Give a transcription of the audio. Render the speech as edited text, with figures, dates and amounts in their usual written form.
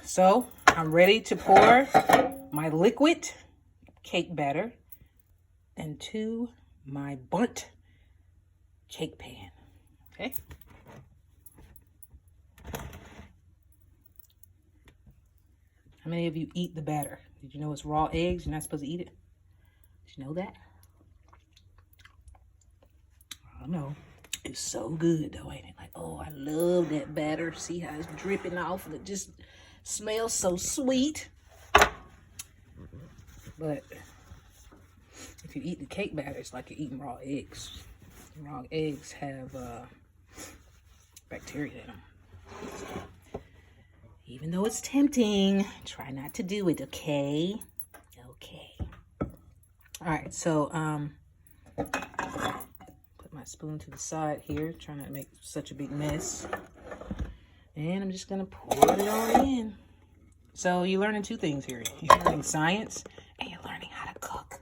So I'm ready to pour my liquid cake batter into my bundt cake pan. Okay. How many of you eat the batter? Did you know it's raw eggs? You're not supposed to eat it? Did you know that? I don't know. It's so good though, ain't it? Like, oh, I love that batter. See how it's dripping off and it just smells so sweet. But if you eat the cake batter, it's like you're eating raw eggs. Raw eggs have bacteria in them. Even though it's tempting, try not to do it, okay? Okay. All right, so put my spoon to the side here, trying not to make such a big mess. And I'm just gonna pour it on in. So you're learning two things here. You're learning science and you're learning how to cook.